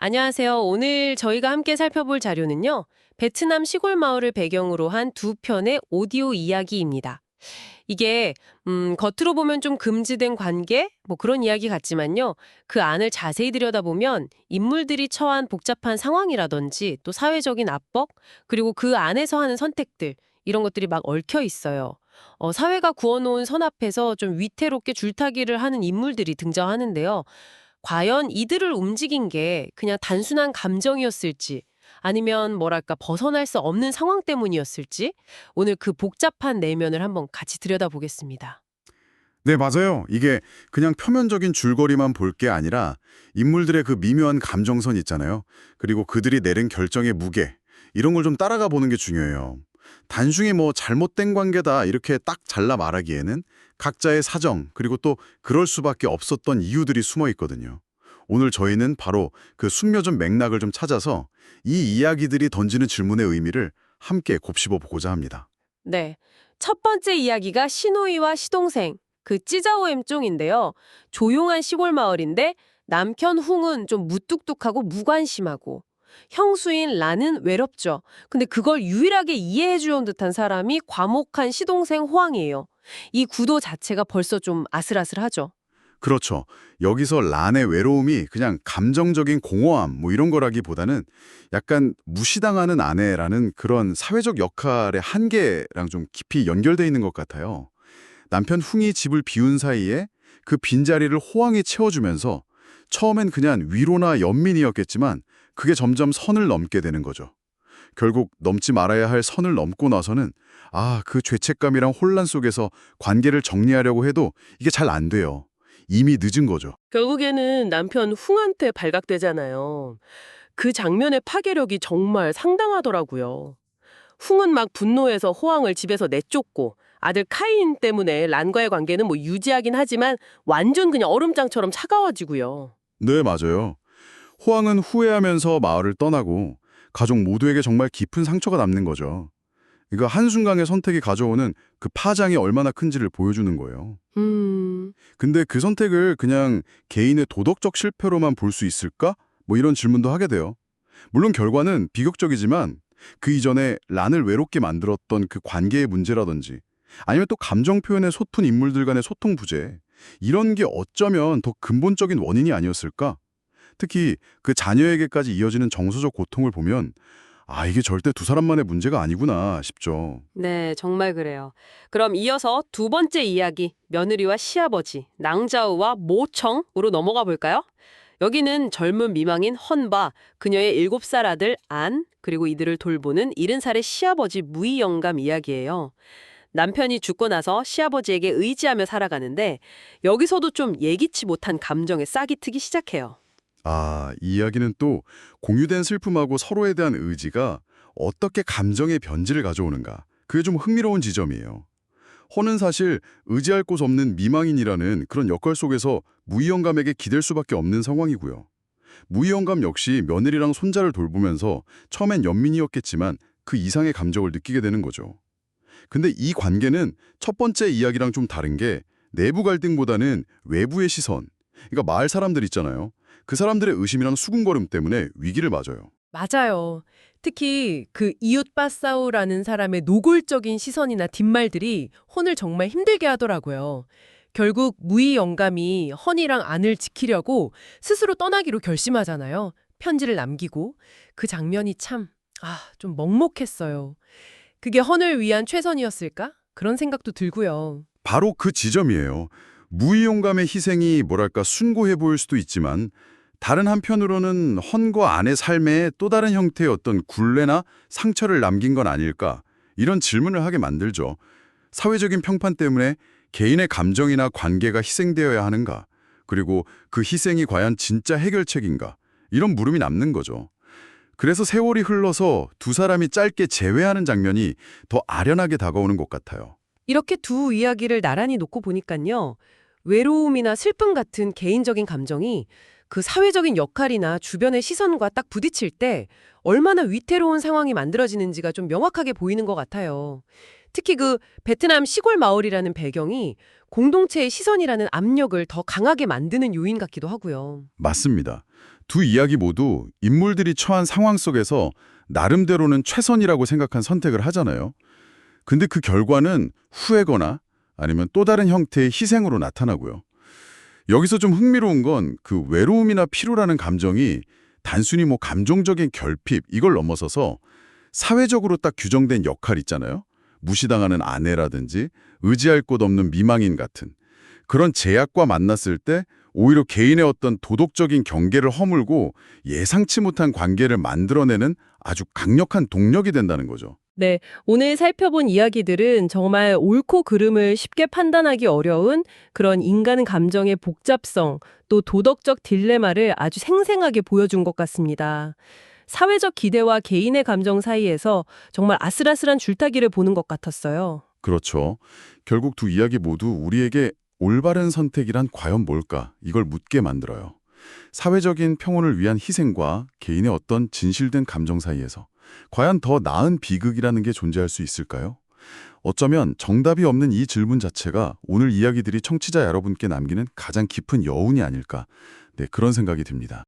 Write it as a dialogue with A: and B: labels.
A: 안녕하세요. 오늘 저희가 함께 살펴볼 자료는요. 베트남 시골 마을을 배경으로 한 두 편의 오디오 이야기입니다. 이게 겉으로 보면 좀 금지된 관계? 뭐 그런 이야기 같지만요. 그 안을 자세히 들여다보면 인물들이 처한 복잡한 상황이라든지 또 사회적인 압박, 그리고 그 안에서 하는 선택들, 이런 것들이 막 얽혀 있어요. 사회가 구워놓은 선 앞에서 좀 위태롭게 줄타기를 하는 인물들이 등장하는데요. 과연 이들을 움직인 게 그냥 단순한 감정이었을지 아니면 뭐랄까 벗어날 수 없는 상황 때문이었을지 오늘 그 복잡한 내면을 한번 같이 들여다보겠습니다.
B: 네, 맞아요. 이게 그냥 표면적인 줄거리만 볼 게 아니라 인물들의 그 미묘한 감정선 있잖아요. 그리고 그들이 내린 결정의 무게, 이런 걸 좀 따라가 보는 게 중요해요. 단순히 뭐 잘못된 관계다 이렇게 딱 잘라 말하기에는 각자의 사정, 그리고 또 그럴 수밖에 없었던 이유들이 숨어 있거든요. 오늘 저희는 바로 그 숨겨진 맥락을 좀 찾아서 이 이야기들이 던지는 질문의 의미를 함께 곱씹어 보고자 합니다.
A: 네. 첫 번째 이야기가 시노이와 시동생, 그 찌자오엠 쫑인데요. 조용한 시골 마을인데 남편 흥은 좀 무뚝뚝하고 무관심하고 형수인 라는 외롭죠. 근데 그걸 유일하게 이해해 주는 듯한 사람이 과묵한 시동생 호황이에요. 이 구도 자체가 벌써 좀 아슬아슬하죠.
B: 그렇죠. 여기서 란의 외로움이 그냥 감정적인 공허함 뭐 이런 거라기보다는 약간 무시당하는 아내라는 그런 사회적 역할의 한계랑 좀 깊이 연결돼 있는 것 같아요. 남편 흥이 집을 비운 사이에 그 빈자리를 호황이 채워주면서 처음엔 그냥 위로나 연민이었겠지만 그게 점점 선을 넘게 되는 거죠. 결국 넘지 말아야 할 선을 넘고 나서는 그 죄책감이랑 혼란 속에서 관계를 정리하려고 해도 이게 잘 안 돼요. 이미 늦은 거죠.
C: 결국에는 남편 흥한테 발각되잖아요. 그 장면의 파괴력이 정말 상당하더라고요. 흥은 막 분노해서 호황을 집에서 내쫓고 아들 카인 때문에 란과의 관계는 뭐 유지하긴 하지만 완전 그냥 얼음장처럼 차가워지고요.
B: 네, 맞아요. 호황은 후회하면서 마을을 떠나고 가족 모두에게 정말 깊은 상처가 남는 거죠. 이거 한순간의 선택이 가져오는 그 파장이 얼마나 큰지를 보여주는 거예요.
C: 음,
B: 근데 그 선택을 그냥 개인의 도덕적 실패로만 볼 수 있을까? 뭐 이런 질문도 하게 돼요. 물론 결과는 비극적이지만 그 이전에 란을 외롭게 만들었던 그 관계의 문제라든지 아니면 또 감정 표현에 소푼 인물들 간의 소통 부재 이런 게 어쩌면 더 근본적인 원인이 아니었을까? 특히 그 자녀에게까지 이어지는 정서적 고통을 보면 이게 절대 두 사람만의 문제가 아니구나 싶죠.
A: 네, 정말 그래요. 그럼 이어서 두 번째 이야기, 며느리와 시아버지, 낭자우와 모청으로 넘어가 볼까요? 여기는 젊은 미망인 헌바, 그녀의 7살 아들 안, 그리고 이들을 돌보는 70살의 시아버지 무이 영감 이야기예요. 남편이 죽고 나서 시아버지에게 의지하며 살아가는데 여기서도 좀 예기치 못한 감정의 싹이 트기 시작해요.
B: 이 이야기는 또 공유된 슬픔하고 서로에 대한 의지가 어떻게 감정의 변질을 가져오는가. 그게 좀 흥미로운 지점이에요. 호는 사실 의지할 곳 없는 미망인이라는 그런 역할 속에서 무이영감에게 기댈 수밖에 없는 상황이고요. 무이영감 역시 며느리랑 손자를 돌보면서 처음엔 연민이었겠지만 그 이상의 감정을 느끼게 되는 거죠. 근데 이 관계는 첫 번째 이야기랑 좀 다른 게 내부 갈등보다는 외부의 시선, 그러니까 마을 사람들 있잖아요. 그 사람들의 의심이랑 수군거림 때문에 위기를 맞아요.
C: 맞아요. 특히 그 이웃 빠싸우라는 사람의 노골적인 시선이나 뒷말들이 혼을 정말 힘들게 하더라고요. 결국 무이 영감이 헌이랑 안을 지키려고 스스로 떠나기로 결심하잖아요. 편지를 남기고. 그 장면이 참, 좀 먹먹했어요. 그게 헌을 위한 최선이었을까? 그런 생각도 들고요.
B: 바로 그 지점이에요. 무이용감의 희생이 뭐랄까 숭고해 보일 수도 있지만 다른 한편으로는 헌과 안의 삶에 또 다른 형태의 어떤 굴레나 상처를 남긴 건 아닐까 이런 질문을 하게 만들죠. 사회적인 평판 때문에 개인의 감정이나 관계가 희생되어야 하는가? 그리고 그 희생이 과연 진짜 해결책인가? 이런 물음이 남는 거죠. 그래서 세월이 흘러서 두 사람이 짧게 재회하는 장면이 더 아련하게 다가오는 것 같아요.
C: 이렇게 두 이야기를 나란히 놓고 보니까요. 외로움이나 슬픔 같은 개인적인 감정이 그 사회적인 역할이나 주변의 시선과 딱 부딪힐 때 얼마나 위태로운 상황이 만들어지는지가 좀 명확하게 보이는 것 같아요. 특히 그 베트남 시골 마을이라는 배경이 공동체의 시선이라는 압력을 더 강하게 만드는 요인 같기도 하고요.
B: 맞습니다. 두 이야기 모두 인물들이 처한 상황 속에서 나름대로는 최선이라고 생각한 선택을 하잖아요. 근데 그 결과는 후회거나 아니면 또 다른 형태의 희생으로 나타나고요. 여기서 좀 흥미로운 건 그 외로움이나 피로라는 감정이 단순히 뭐 감정적인 결핍 이걸 넘어서서 사회적으로 딱 규정된 역할 있잖아요. 무시당하는 아내라든지 의지할 곳 없는 미망인 같은 그런 제약과 만났을 때 오히려 개인의 어떤 도덕적인 경계를 허물고 예상치 못한 관계를 만들어내는 아주 강력한 동력이 된다는 거죠.
C: 네, 오늘 살펴본 이야기들은 정말 옳고 그름을 쉽게 판단하기 어려운 그런 인간 감정의 복잡성, 또 도덕적 딜레마를 아주 생생하게 보여준 것 같습니다. 사회적 기대와 개인의 감정 사이에서 정말 아슬아슬한 줄타기를 보는 것 같았어요.
B: 그렇죠. 결국 두 이야기 모두 우리에게 올바른 선택이란 과연 뭘까? 이걸 묻게 만들어요. 사회적인 평온을 위한 희생과 개인의 어떤 진실된 감정 사이에서 과연 더 나은 비극이라는 게 존재할 수 있을까요? 어쩌면 정답이 없는 이 질문 자체가 오늘 이야기들이 청취자 여러분께 남기는 가장 깊은 여운이 아닐까, 네, 그런 생각이 듭니다.